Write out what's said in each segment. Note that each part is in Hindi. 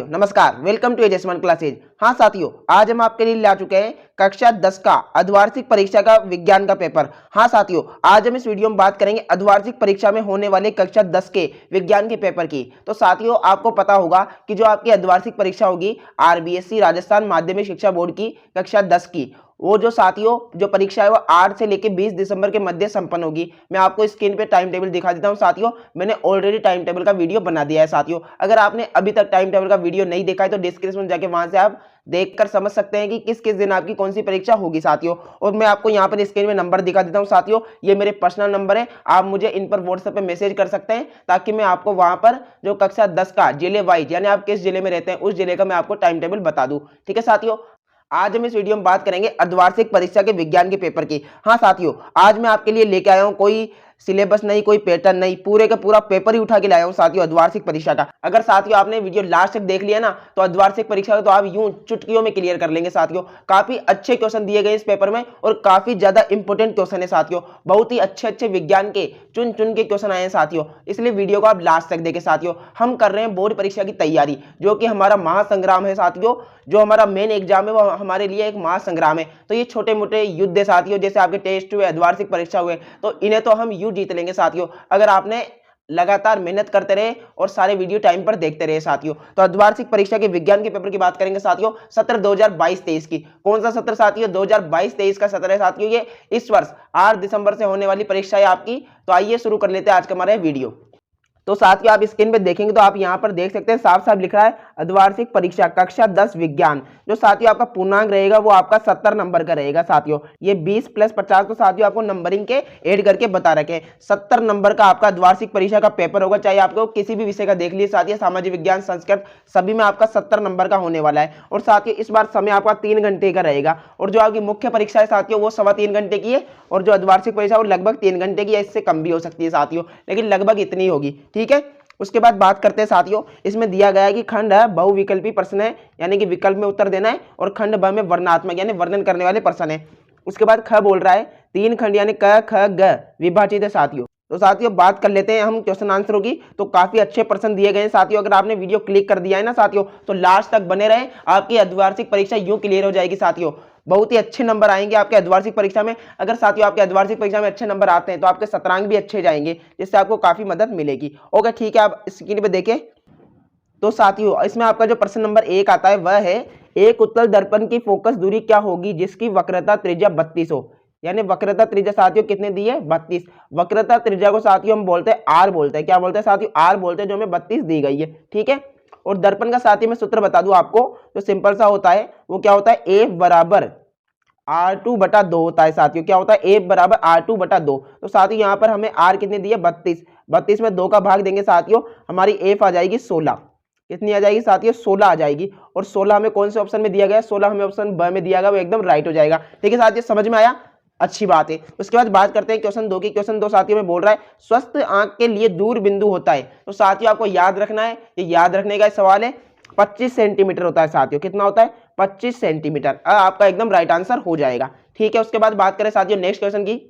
नमस्कार, वेलकम टू एजेसमन क्लासेज। हाँ साथियों, आज हम आपके लिए ला चुके हैं कक्षा 10 का अर्धवार्षिक परीक्षा का विज्ञान का पेपर। हाँ साथियों, आज हम इस वीडियो में बात करेंगे अर्धवार्षिक परीक्षा में होने वाले कक्षा 10 के विज्ञान के पेपर की। तो साथियों, आपको पता होगा कि जो आपकी अर्धवार्षिक परीक्षा होगी आरबीएससी राजस्थान माध्यमिक शिक्षा बोर्ड की कक्षा 10 की, वो जो साथियों जो परीक्षा है वो 8 से लेकर 20 दिसंबर के मध्य संपन्न होगी। मैं आपको स्क्रीन पे टाइम टेबल दिखा देता हूं साथियों। मैंने ऑलरेडी टाइम टेबल का वीडियो बना दिया है साथियों। अगर आपने अभी तक टाइम टेबल का वीडियो नहीं देखा है तो डिस्क्रिप्शन में जाके वहां से आप देखकर समझ सकते हैं कि किस किस दिन आपकी कौन सी परीक्षा होगी साथियों। और मैं आपको यहाँ पर स्क्रीन में नंबर दिखा देता हूँ साथियों। ये मेरे पर्सनल नंबर है, आप मुझे इन पर व्हाट्सएप पे मैसेज कर सकते हैं ताकि मैं आपको वहां पर जो कक्षा 10 का जिले वाइज यानी आप किस जिले में रहते हैं उस जिले का मैं आपको टाइम टेबल बता दूं। ठीक है साथियों, आज हम इस वीडियो में बात करेंगे अर्धवार्षिक परीक्षा के विज्ञान के पेपर की। हाँ साथियों, आज मैं आपके लिए लेके आया हूं कोई सिलेबस नहीं, कोई पैटर्न नहीं, पूरे का पूरा पेपर ही उठा के लाया हूं साथियों अर्धवार्षिक परीक्षा का। अगर साथियों आपने वीडियो लास्ट तक देख लिया ना तो अर्धवार्षिक परीक्षा को तो आप यूं चुटकियों में क्लियर कर लेंगे साथियों। काफी अच्छे क्वेश्चन दिए गए इस पेपर में और काफी ज्यादा इंपॉर्टेंट क्वेश्चन है साथियों। बहुत ही अच्छे अच्छे विज्ञान के चुन चुन के क्वेश्चन आए हैं साथियों, इसलिए वीडियो को आप लास्ट तक देखें साथियों। हम कर रहे हैं बोर्ड परीक्षा की तैयारी, जो कि हमारा महासंग्राम है साथियों। जो हमारा मेन एग्जाम है वो हमारे लिए एक महासंग्राम है। तो ये छोटे मोटे युद्ध है साथियों, जैसे आपके टेस्ट हुए, अर्धवार्षिक परीक्षा हुए, तो इन्हें तो हम यूं जीत लेंगे साथियों अगर आपने लगातार मेहनत करते रहे और सारे वीडियो टाइम पर देखते रहे साथियों। तो अर्धवार्षिक परीक्षा के विज्ञान के पेपर की बात करेंगे साथियों, सत्र 2022-23 की। कौन सा सत्र साथियों? 2022-23 का सत्र है साथियों। ये इस वर्ष 8 दिसंबर से होने वाली परीक्षा है आपकी। तो आइए शुरू कर लेते हैं आज का हमारा वीडियो। तो साथियों आप स्क्रीन पे देखेंगे तो आप यहां पर देख सकते हैं साफ साफ लिख रहा है अर्धवार्षिक परीक्षा कक्षा 10 विज्ञान। जो साथियों आपका पूर्णांक रहेगा वो आपका 70 नंबर का रहेगा साथियों। ये 20 + 50 तो साथियों आपको नंबरिंग के ऐड करके बता रखे हैं। 70 नंबर का आपका अर्धवार्षिक परीक्षा का पेपर होगा, चाहे आपको किसी भी विषय का देख लीजिए साथियों, सामाजिक विज्ञान, संस्कृत, सभी में आपका 70 नंबर का होने वाला है। और साथियों इस बार समय आपका 3 घंटे का रहेगा और जो आपकी मुख्य परीक्षा है साथियों वो 3.25 घंटे की है और जो अर्धवार्षिक परीक्षा वो लगभग 3 घंटे की है। इससे कम भी हो सकती है साथियों, लेकिन लगभग इतनी होगी। ठीक है, उसके बाद बात करते हैं साथियों। इसमें दिया गया है कि खंड है बहुविकल्पी प्रश्न है, यानी कि विकल्प में उत्तर देना है, और खंड ब में वर्णनात्मक यानी वर्णन करने वाले प्रश्न है। उसके बाद ख बोल रहा है 3 खंड यानी क ख ग विभाजित है साथियों। तो साथियों बात कर लेते हैं हम क्वेश्चन आंसरों की। तो काफी अच्छे प्रश्न दिए गए हैं साथियों। अगर आपने वीडियो क्लिक कर दिया है ना साथियों तो लास्ट तक बने रहे, आपकी अर्धवार्षिक परीक्षा यूं क्लियर हो जाएगी साथियों। बहुत ही अच्छे नंबर आएंगे आपके अर्धवार्षिक परीक्षा में। अगर साथियों आपके अर्धवार्षिक परीक्षा में अच्छे नंबर आते हैं तो आपके शतरंग भी अच्छे जाएंगे, जिससे आपको काफी मदद मिलेगी। ओके ठीक है, आप स्क्रीन पे देखें। तो साथियों इसमें आपका जो प्रश्न नंबर 1 आता है वह है एक उत्तल दर्पण की फोकस दूरी क्या होगी जिसकी वक्रता त्रिज्या 32 हो। यानी वक्रता त्रिज्या साथियों कितने दी है? 32। वक्रता त्रिज्या को साथियों हम बोलते हैं आर बोलते हैं। क्या बोलते हैं साथियों? आर बोलते हैं, जो हमें 32 दी गई है। ठीक है, और दर्पण का साथियों मैं सूत्र बता दूं आपको, जो सिंपल सा होता है वो क्या होता है? F बराबर R2/2 होता है साथियों। क्या होता है? F बराबर R2/2। तो साथियों यहाँ पर हमें R कितनी दी है? 32। 32 में 2 का भाग देंगे साथियों, हमारी F आ जाएगी 16। कितनी आ जाएगी साथियों? 16 आ जाएगी। और 16 हमें कौन से ऑप्शन में दिया गया है? 16 हमें ऑप्शन ब में दिया गया, वो एकदम राइट हो जाएगा। ठीक है साथियों, समझ में आया? अच्छी बात है। उसके बाद बात करते हैं क्वेश्चन 2 की। क्वेश्चन 2 साथियों में बोल रहा है स्वस्थ आंख के लिए दूर बिंदु होता है। तो साथियों आपको याद रखना है, ये याद रखने का सवाल है। 25 सेंटीमीटर होता है साथियों। कितना होता है? 25 सेंटीमीटर। आपका एकदम राइट आंसर हो जाएगा। ठीक है, उसके बाद बात करें साथियों नेक्स्ट क्वेश्चन की।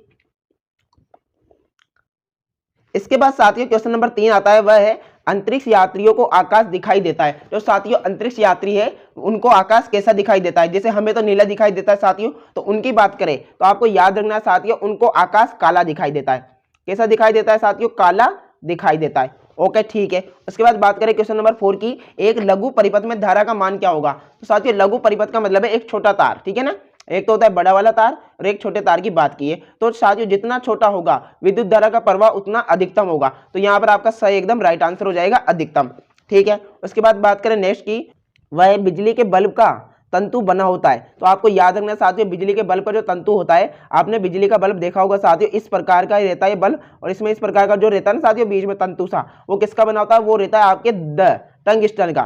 इसके बाद साथियों क्वेश्चन नंबर 3 आता है, वह है अंतरिक्ष यात्रियों को आकाश दिखाई देता है। जो साथियों अंतरिक्ष यात्री है उनको आकाश कैसा दिखाई देता है? जैसे हमें तो नीला दिखाई देता है साथियों, तो उनकी बात करें तो आपको याद रखना है साथियों, उनको आकाश काला दिखाई देता है। कैसा दिखाई देता है साथियों? काला दिखाई देता है। ओके ठीक है, उसके बाद बात करें क्वेश्चन नंबर 4 की। एक लघु परिपथ में धारा का मान क्या होगा? तो साथियों लघु परिपथ का मतलब है एक छोटा तार। ठीक है ना, एक तो होता है बड़ा वाला तार और एक छोटे तार की बात की है। तो साथियों जितना छोटा होगा विद्युत धारा का प्रवाह उतना अधिकतम होगा। तो यहाँ पर आपका सही एकदम राइट आंसर हो जाएगा अधिकतम। ठीक है, उसके बाद बात करें नेक्स्ट की, वह बिजली के बल्ब का तंतु बना होता है। तो आपको याद रखना साथियों, बिजली के बल्ब का जो तंतु होता है, आपने बिजली का बल्ब देखा होगा साथियों, इस प्रकार का रहता है बल्ब, और इसमें इस प्रकार का जो रहता है ना साथियों बीच में तंतु सा, वो किसका बना होता है? वो रहता है आपके टंगस्टन का।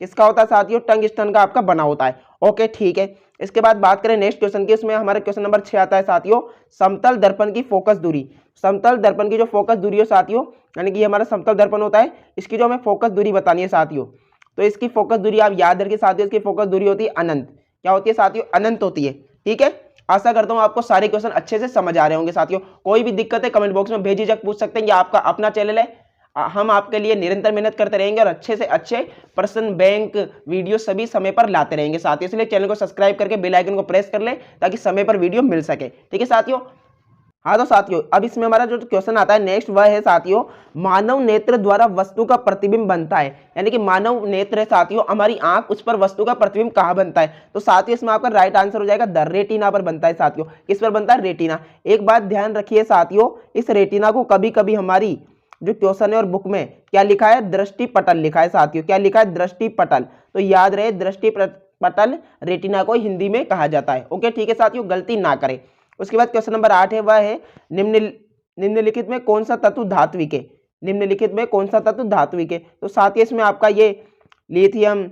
किसका होता है साथियों? टंगस्टन का आपका बना होता है। ओके ठीक है, इसके बाद बात करें नेक्स्ट क्वेश्चन की। उसमें हमारा क्वेश्चन नंबर 6 आता है साथियों समतल दर्पण की फोकस दूरी। समतल दर्पण की जो फोकस दूरी हो साथियों, यानी कि हमारा समतल दर्पण होता है, इसकी जो हमें फोकस दूरी बतानी है साथियों, तो इसकी फोकस दूरी आप याद रखिए साथियों, इसकी फोकस दूरी होती है अनंत। क्या होती है साथियों? अनंत होती है। ठीक है, आशा करता हूं आपको सारे क्वेश्चन अच्छे से समझ आ रहे होंगे साथियों। कोई भी दिक्कत है कमेंट बॉक्स में बेझिझक पूछ सकते हैं। ये आपका अपना चैनल है, हम आपके लिए निरंतर मेहनत करते रहेंगे और अच्छे से अच्छे प्रश्न बैंक वीडियो सभी समय पर लाते रहेंगे साथियों। इसलिए चैनल को सब्सक्राइब करके बेल आइकन को प्रेस कर लें ताकि समय पर वीडियो मिल सके। ठीक है साथियों। हाँ तो साथियों अब इसमें हमारा जो क्वेश्चन आता है नेक्स्ट वह है साथियों, मानव नेत्र द्वारा वस्तु का प्रतिबिंब बनता है। यानी कि मानव नेत्र है साथियों, हमारी आंख, उस पर वस्तु का प्रतिबिंब कहाँ बनता है? तो साथियों इसमें आपका राइट आंसर हो जाएगा द रेटिना पर बनता है साथियों। किस पर बनता है? रेटिना। एक बात ध्यान रखिए साथियों, इस रेटिना को कभी कभी हमारी जो क्वेश्चन है और बुक में क्या लिखा है? दृष्टि पटल लिखा है साथियों। क्या लिखा है? दृष्टि पटल। तो याद रहे दृष्टि पटल रेटिना को हिंदी में कहा जाता है। ओके ठीक है साथियों, गलती ना करें। उसके बाद क्वेश्चन नंबर 8 है, वह है निम्नलिखित में कौन सा तत्व धात्विक है? निम्नलिखित में कौन सा तत्व धात्विक है? तो साथियों इसमें आपका ये लिथियम,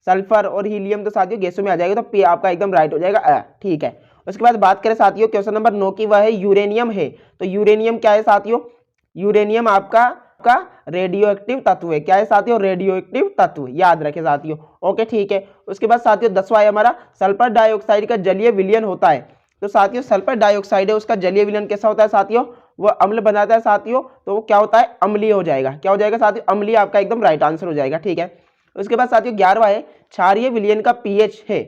सल्फर और हीलियम तो साथियों गैसों में आ जाएगा, तो पी आपका एकदम राइट हो जाएगा। ठीक है। उसके बाद बात करें साथियों क्वेश्चन नंबर 9 की, वह है यूरेनियम है। तो यूरेनियम क्या है साथियों? यूरेनियम आपका रेडियो एक्टिव तत्व है। क्या है साथियों? रेडियो एक्टिव तत्व, याद रखें साथियों। ओके ठीक है। उसके बाद साथियों 10वां है हमारा, सल्फर डाइऑक्साइड का जलीय विलयन होता है। तो साथियों सल्फर डाइऑक्साइड है, उसका जलीय विलयन कैसा होता है साथियों? वो अम्ल बनाता है साथियों, तो वो क्या होता है? अम्लीय हो जाएगा। क्या हो जाएगा साथियों? अम्लीय आपका एकदम राइट आंसर हो जाएगा। ठीक है। उसके बाद साथियों 11वां है, क्षारीय विलयन का पीएच है।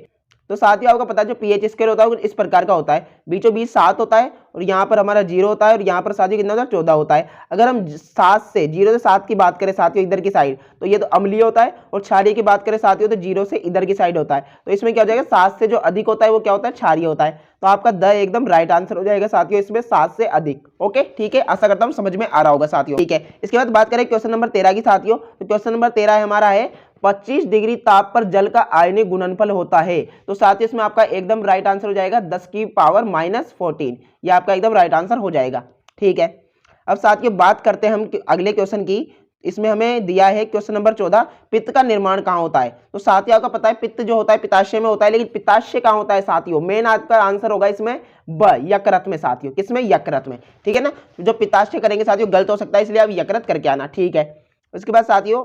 तो साथियों आपको पता है जो पीएच स्केल होता है वो इस प्रकार का होता है, बीचों बीच 7 होता है और यहाँ पर हमारा 0 होता है और यहाँ पर साथियों कितना होता है? 14 होता है। अगर हम 0 से 7 की बात करें साथियों इधर की साइड, तो ये तो अम्लीय होता है, और क्षारीय की बात करें साथियों तो 0 से इधर की साइड होता है। तो इसमें क्या हो जाएगा? 7 से जो अधिक होता है वो क्या होता है? क्षारीय होता है। तो आपका द एकदम राइट आंसर हो जाएगा साथियों इसमें 7 से अधिक। ओके ठीक है, आशा करता हूँ समझ में आ रहा होगा साथियों। ठीक है। इसके बाद बात करें क्वेश्चन नंबर 13 की साथियों, तो क्वेश्चन नंबर 13 हमारा है 25 डिग्री ताप पर जल का आयनिक गुणनफल होता है। तो साथियों इसमें आपका एकदम राइट आंसर हो जाएगा 10 की पावर -14। ये आपका एकदम राइट आंसर हो जाएगा। ठीक है। अब साथियों बात करते हैं हम अगले क्वेश्चन की। इसमें हमें दिया है क्वेश्चन नंबर 14, पित्त का निर्माण कहाँ होता है? तो साथियों आपको पता है पित्त जो होता है पित्ताशय में होता है, लेकिन पित्ताशय कहाँ होता है साथियों? मेन आपका आंसर होगा इसमें ब, यकृत में साथियों। किसमें? यकृत में। ठीक है ना। जो पित्ताशय करेंगे साथियों गलत हो सकता है, इसलिए आप यकृत करके आना। ठीक है। उसके बाद साथियों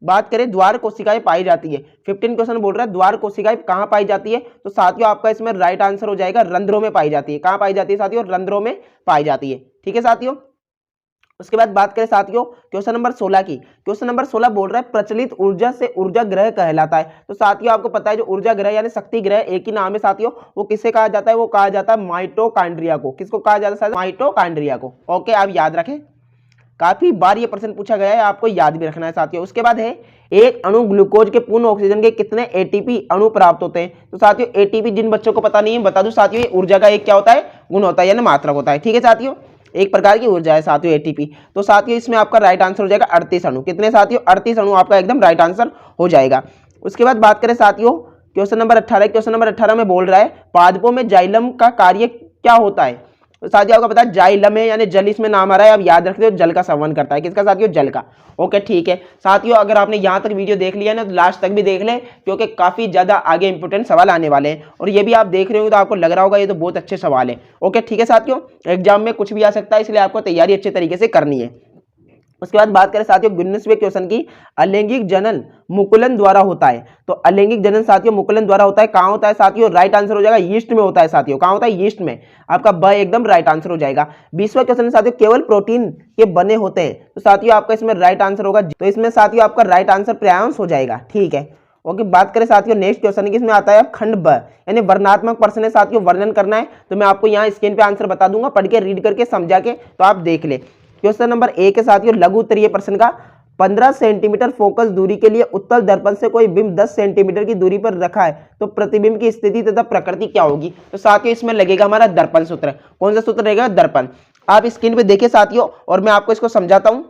बात करें द्वार कोशिकाएं पाई जाती है। 15 क्वेश्चन बोल रहा है द्वार कोशिकाएं कहाँ पाई जाती है? तो साथियों आपका इसमें राइट आंसर हो जाएगा रंध्रों में पाई जाती है। कहाँ पाई जाती है साथियों? रंध्रों में पाई जाती है। ठीक है साथियों। उसके बाद बात करें साथियों क्वेश्चन नंबर 16 की। क्वेश्चन नंबर 16 बोल रहा है प्रचलित ऊर्जा से ऊर्जा ग्रह कहलाता है। तो साथियों आपको पता है जो ऊर्जा ग्रह यानी शक्ति ग्रह एक ही नाम है साथियों, वो किसे कहा जाता है? वो कहा जाता है माइटोकॉन्ड्रिया को। किसको कहा जाता है? माइटोकॉन्ड्रिया को। ओके आप याद रखें, काफी बार ये प्रश्न पूछा गया है, आपको याद भी रखना है साथियों। उसके बाद है एक अणु ग्लूकोज के पूर्ण ऑक्सीजन के कितने एटीपी अणु प्राप्त होते हैं? तो साथियों एटीपी जिन बच्चों को पता नहीं है बता दूं साथियों, ये ऊर्जा का एक क्या होता है? गुण होता है, यानी मात्रक होता है। ठीक है साथियों, एक प्रकार की ऊर्जा है साथियों एटीपी। तो साथियों इसमें आपका राइट आंसर हो जाएगा 38 अणु। कितने साथियों? 38 अणु आपका एकदम राइट आंसर हो जाएगा। उसके बाद बात करें साथियों क्वेश्चन नंबर 18। क्वेश्चन नंबर 18 में बोल रहा है पादपों में जाइलम का कार्य क्या होता है? तो साथियों आपको पता है जाइलम है यानी जल इसमें नाम आ रहा है, आप याद रखते हो जल का संवहन करता है। किसका साथियों? जल का। ओके ठीक है साथियों, अगर आपने यहाँ तक वीडियो देख लिया ना तो लास्ट तक भी देख लें, क्योंकि काफी ज्यादा आगे इंपोर्टेंट सवाल आने वाले हैं, और ये भी आप देख रहे होंगे तो आपको लग रहा होगा ये तो बहुत अच्छे सवाल है। ओके ठीक है साथियों, एग्जाम में कुछ भी आ सकता है, इसलिए आपको तैयारी अच्छे तरीके से करनी है। उसके बाद बात करें साथियों 19वें क्वेश्चन की, अलैंगिक जनन मुकुलन द्वारा होता है। तो अलैंगिक जनन साथियों मुकुलन द्वारा होता है। कहाँ होता है साथियों? राइट आंसर हो जाएगा यीस्ट में होता है साथियों। कहाँ होता है? यीस्ट में। आपका ब एकदम राइट आंसर हो जाएगा। 20वां क्वेश्चन साथियों केवल प्रोटीन के बने होते हैं। तो साथियों आपका इसमें राइट आंसर होगा, तो इसमें साथियों आपका राइट आंसर प्रेयांश हो जाएगा। ठीक है। ओके बात करें साथियों नेक्स्ट क्वेश्चन की, इसमें आता है खंड ब, यानी वर्णनात्मक प्रश्न है साथियों, वर्णन करना है। तो मैं आपको यहाँ स्क्रीन पे आंसर बता दूंगा, पढ़ के रीड करके समझा के तो आप देख ले। क्वेश्चन नंबर 1 के साथियों लघु उत्तरीय प्रश्न का, 15 सेंटीमीटर फोकस दूरी के लिए उत्तल दर्पण से कोई बिंब 10 सेंटीमीटर की दूरी पर रखा है, तो प्रतिबिंब की स्थिति तथा प्रकृति क्या होगी? तो साथियों इसमें लगेगा हमारा दर्पण सूत्र। कौन सा सूत्र रहेगा? दर्पण। आप स्क्रीन पे देखिए साथियों, और मैं आपको इसको समझाता हूं।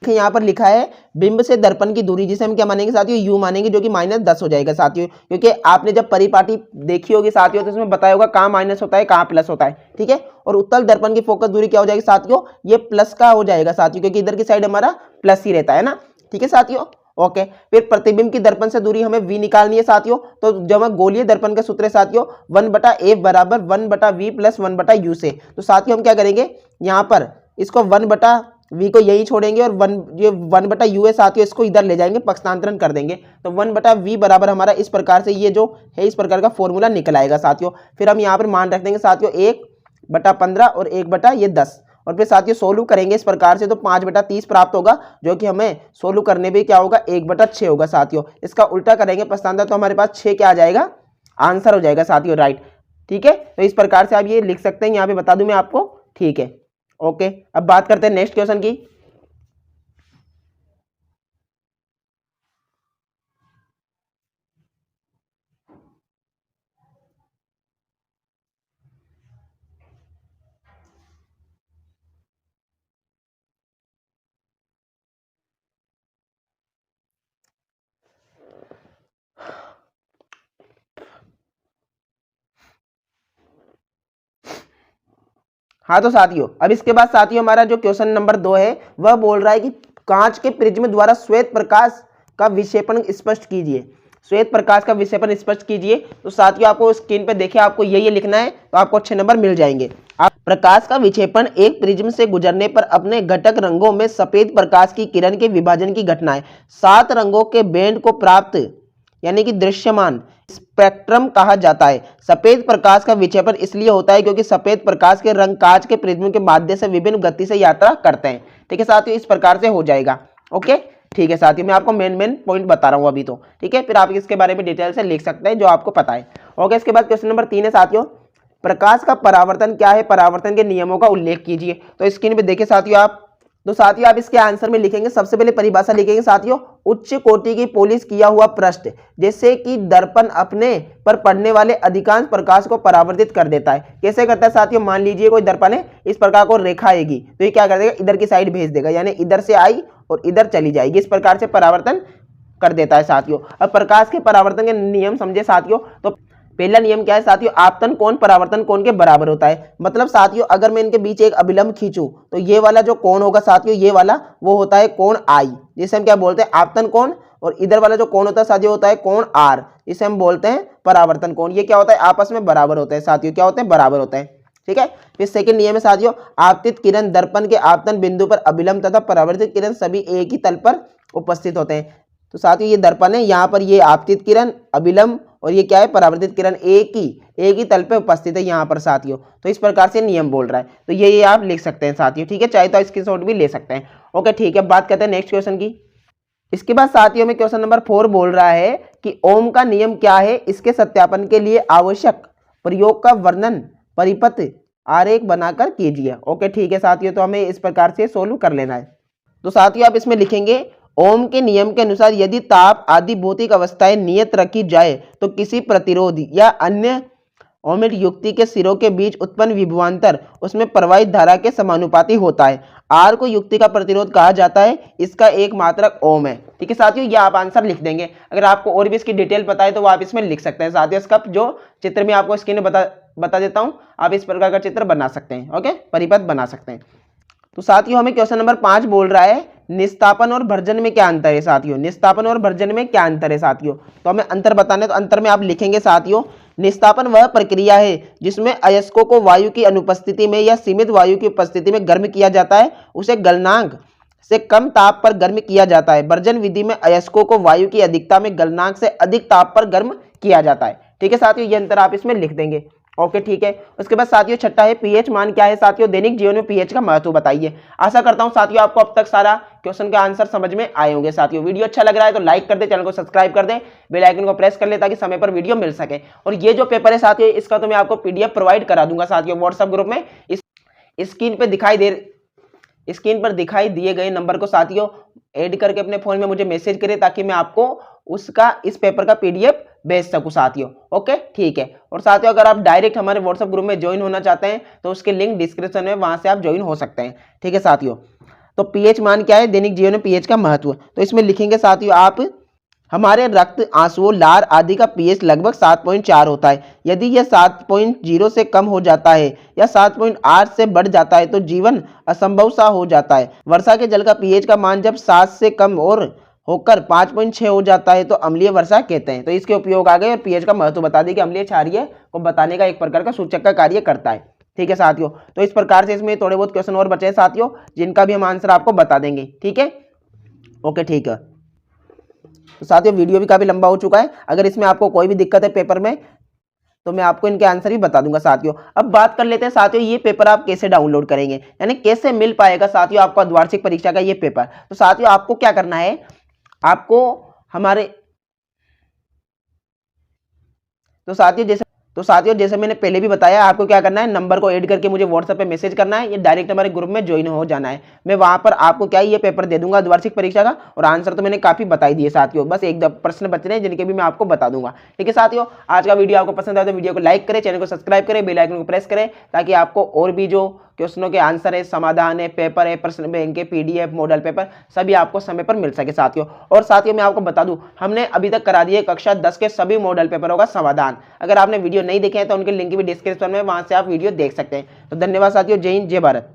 यहाँ पर लिखा है बिंब से दर्पण की दूरी, जिसे हम क्या मानेंगे साथियों? यू मानेंगे, जो कि -10 हो जाएगा साथियों, क्योंकि आपने जब परिपाटी देखी होगी साथियों तो इसमें बताया होगा कहाँ माइनस होता है कहाँ प्लस होता है। ठीक है। और उत्तल दर्पण की फोकस दूरी क्या हो जाएगी साथियों? ये प्लस का हो जाएगा साथियों, क्योंकि इधर की साइड हमारा प्लस ही रहता है ना। ठीक है साथियों। ओके फिर प्रतिबिंब की दर्पण से दूरी हमें v निकालनी है साथियों। तो जब गोलीय दर्पण का सूत्र है साथियों 1/f बराबर 1/v प्लस 1/u से। तो साथियों हम क्या करेंगे, यहाँ पर इसको 1/v को यही छोड़ेंगे और 1/u है साथियों, इसको इधर ले जाएंगे, पक्षांतरण कर देंगे। तो 1/v बराबर हमारा इस प्रकार से ये जो है इस प्रकार का फॉर्मूला निकल आएगा साथियों। फिर हम यहाँ पर मान रख देंगे साथियों 1/15 और 1/10। और फिर साथियों सोल्व करेंगे इस प्रकार से तो 5/30 प्राप्त होगा, जो कि हमें सोल्व करने में क्या होगा 1/6 होगा साथियों। इसका उल्टा करेंगे प्रश्नांतर तो हमारे पास 6 क्या आ जाएगा, आंसर हो जाएगा साथियों, राइट। ठीक है, तो इस प्रकार से आप ये लिख सकते हैं, यहाँ पे बता दूं मैं आपको। ठीक है, ओके। अब बात करते हैं नेक्स्ट क्वेश्चन की। हाँ तो साथियों अब इसके बाद साथियों हमारा जो क्वेश्चन नंबर 2 है वह बोल रहा है कि कांच के प्रिज्म द्वारा श्वेत प्रकाश का विक्षेपण स्पष्ट कीजिए। श्वेत प्रकाश का विक्षेपण स्पष्ट कीजिए। तो साथियों आपको स्क्रीन पे देखिए, आपको ये लिखना है तो आपको अच्छे नंबर मिल जाएंगे। आप प्रकाश का विक्षेपण एक प्रिज्म से गुजरने पर अपने घटक रंगों में सफेद प्रकाश की किरण के विभाजन की घटना है। 7 रंगों के बैंड को प्राप्त यानी कि दृश्यमान स्पेक्ट्रम कहा जाता है। सफेद प्रकाश का विक्षेपण इसलिए होता है क्योंकि सफेद प्रकाश के रंग कांच के प्रिज्म के माध्यम से विभिन्न गति से यात्रा करते हैं। ठीक है साथियों, इस प्रकार से हो जाएगा। ओके ठीक है साथियों, मैं आपको मेन पॉइंट बता रहा हूं अभी तो। ठीक है, फिर आप इसके बारे में डिटेल से लिख सकते हैं जो आपको पता है। ओके, इसके बाद क्वेश्चन नंबर 3 है साथियों, प्रकाश का परावर्तन क्या है, परावर्तन के नियमों का उल्लेख कीजिए। तो स्क्रीन पे देखिए साथियों आप, तो साथियों आप इसके आंसर में लिखेंगे, सबसे पहले परिभाषा लिखेंगे साथियों, उच्च कोटि की पॉलिश किया हुआ पृष्ठ जैसे कि दर्पण अपने पर पड़ने वाले अधिकांश प्रकाश को परावर्तित कर देता है। कैसे करता है साथियों, मान लीजिए कोई दर्पण है, इस प्रकार को रेखा आएगी तो ये क्या कर देगा, इधर की साइड भेज देगा, यानी इधर से आई और इधर चली जाएगी, इस प्रकार से परावर्तन कर देता है साथियों। अब प्रकाश के परावर्तन के नियम समझे साथियों। तो पहला नियम क्या है साथियों, आपतन कोण परावर्तन कोण के बराबर होता है। मतलब साथियों अगर मैं इनके बीच एक अभिलंब खींचूं तो ये वाला जो कोण होगा साथियों, ये वाला वो होता है कोण आई, जिसे हम क्या बोलते हैं, आपतन कोण। और इधर वाला जो कोण होता है साथियों होता है कोण आर, इसे हम बोलते हैं परावर्तन कोण। ये क्या होता है, आपस में बराबर होते हैं साथियों, क्या होते हैं, बराबर होते हैं। ठीक है, फिर सेकंड नियम है साथियों, आपतित किरण दर्पण के आपतन बिंदु पर अभिलंब तथा परावर्तित किरण सभी एक ही तल पर उपस्थित होते हैं। तो साथियों ये दर्पण है, यहाँ पर ये आपतित किरण, अभिलंब और ये क्या है, परावर्तित किरण एक ही तल पे उपस्थित है यहाँ पर साथियों। तो इस प्रकार से नियम बोल रहा है, तो ये आप लिख सकते हैं साथियों। ठीक है, चाहे तो स्क्रीनशॉट भी ले सकते हैं। ओके ठीक है, बात करते हैं नेक्स्ट क्वेश्चन की। इसके बाद साथियों में क्वेश्चन नंबर 4 बोल रहा है कि ओम का नियम क्या है, इसके सत्यापन के लिए आवश्यक प्रयोग का वर्णन परिपथ आरेख बनाकर कीजिए। ओके ठीक है साथियों, तो हमें इस प्रकार से सोल्व कर लेना है। तो साथियों आप इसमें लिखेंगे, ओम के नियम के अनुसार यदि ताप आदि भौतिक अवस्थाएं नियत रखी जाए तो किसी प्रतिरोध या अन्य ओमिट युक्ति के सिरों के बीच उत्पन्न विभवांतर उसमें प्रवाहित धारा के समानुपाती होता है। आर को युक्ति का प्रतिरोध कहा जाता है, इसका एक मात्रक ओम है। ठीक है साथियों, ये आप आंसर लिख देंगे। अगर आपको और भी इसकी डिटेल पता है तो वो आप इसमें लिख सकते हैं साथियों। इसका जो चित्र में आपको स्क्रीन में बता देता हूं, आप इस प्रकार का चित्र बना सकते हैं। ओके, परिपथ बना सकते हैं। तो साथियों हमें क्वेश्चन नंबर 5 बोल रहा है, निस्तापन और भर्जन में क्या अंतर है साथियों, निस्तापन और भर्जन में क्या अंतर है साथियों। तो हमें अंतर बताने, तो अंतर में आप लिखेंगे साथियों, निस्तापन वह प्रक्रिया है जिसमें अयस्कों को वायु की अनुपस्थिति में या सीमित वायु की उपस्थिति में गर्म किया जाता है, उसे गलनांक से कम ताप पर गर्म किया जाता है। भर्जन विधि में अयस्कों को वायु की अधिकता में गलनांक से अधिक ताप पर गर्म किया जाता है। ठीक है साथियों, ये अंतर आप इसमें लिख देंगे। ओके ठीक है, उसके बाद साथियों छठा है, पीएच मान क्या है साथियों, दैनिक जीवन में पीएच का महत्व बताइए। आशा करता हूं साथियों आपको अब तक सारा क्वेश्चन का आंसर समझ में आए होंगे साथियों। वीडियो अच्छा लग रहा है तो लाइक कर दे, चैनल को सब्सक्राइब कर दे, बेल आइकन को प्रेस कर ले ताकि समय पर वीडियो मिल सके। और ये जो पेपर है साथियों, इसका तो मैं आपको पीडीएफ प्रोवाइड करा दूंगा साथियों व्हाट्सएप ग्रुप में। इस स्क्रीन पर दिखाई दिए गए नंबर को साथियों ऐड करके अपने फोन में मुझे मैसेज करें ताकि मैं आपको उसका इस पेपर का पीडीएफ भेज सकूं साथियों। ओके ठीक है, और साथियों अगर आप डायरेक्ट हमारे व्हाट्सएप ग्रुप में ज्वाइन होना चाहते हैं तो उसके लिंक डिस्क्रिप्शन में, वहां से आप ज्वाइन हो सकते हैं। ठीक है साथियों, तो पीएच मान क्या है, दैनिक जीवन में पीएच का महत्व। तो इसमें लिखेंगे साथियों आप, हमारे रक्त, आंसुओं, लार आदि का पीएच लगभग 7.4 होता है। यदि यह 7.0 से कम हो जाता है या 7.8 से बढ़ जाता है तो जीवन असंभव सा हो जाता है। वर्षा के जल का पीएच का मान जब 7 से कम और होकर 5.6 हो जाता है तो अम्लीय वर्षा कहते हैं। तो इसके उपयोग आ गए और पीएच का महत्व बता दी कि अम्लीय क्षारीय को बताने का एक प्रकार का सूचक का कार्य करता है। ठीक है साथियों, तो इस प्रकार से इसमें थोड़े बहुत क्वेश्चन और बचे हैं साथियों, जिनका भी हम आंसर आपको बता देंगे। ठीक है, ओके ठीक है। तो साथियों वीडियो भी काफी लंबा हो चुका है, अगर इसमें आपको कोई भी दिक्कत है पेपर में तो मैं आपको इनके आंसर भी बता दूंगा साथियों। अब बात कर लेते हैं साथियों, ये पेपर आप कैसे डाउनलोड करेंगे, यानी कैसे मिल पाएगा साथियों आपको अर्धवार्षिक परीक्षा का ये पेपर। तो साथियों आपको क्या करना है, आपको हमारे तो साथियों जैसे मैंने पहले भी बताया, आपको क्या करना है, नंबर को ऐड करके मुझे व्हाट्सएप पे मैसेज करना है, ये डायरेक्ट हमारे ग्रुप में ज्वाइन हो जाना है। मैं वहां पर आपको क्या ये पेपर दे दूंगा द्विवार्षिक परीक्षा का, और आंसर तो मैंने काफी बताई दिए साथियों, बस एक दो प्रश्न बच रहे हैं जिनके भी मैं आपको बता दूंगा। ठीक है साथियों, आज का वीडियो आपको पसंद आया तो वीडियो को लाइक करें, चैनल को सब्सक्राइब करें, बेल आइकन को प्रेस करें, ताकि आपको और भी जो क्वेश्चनों के आंसर है, समाधान है, पेपर है, प्रश्न बैंक के PDF मॉडल पेपर सभी आपको समय पर मिल सके साथियों। और साथियों मैं आपको बता दूं, हमने अभी तक करा दिए कक्षा 10 के सभी मॉडल पेपरों का समाधान। अगर आपने वीडियो नहीं देखे हैं तो उनके लिंक भी डिस्क्रिप्शन में, वहां से आप वीडियो देख सकते हैं। तो धन्यवाद साथियों, जय हिंद, जय भारत।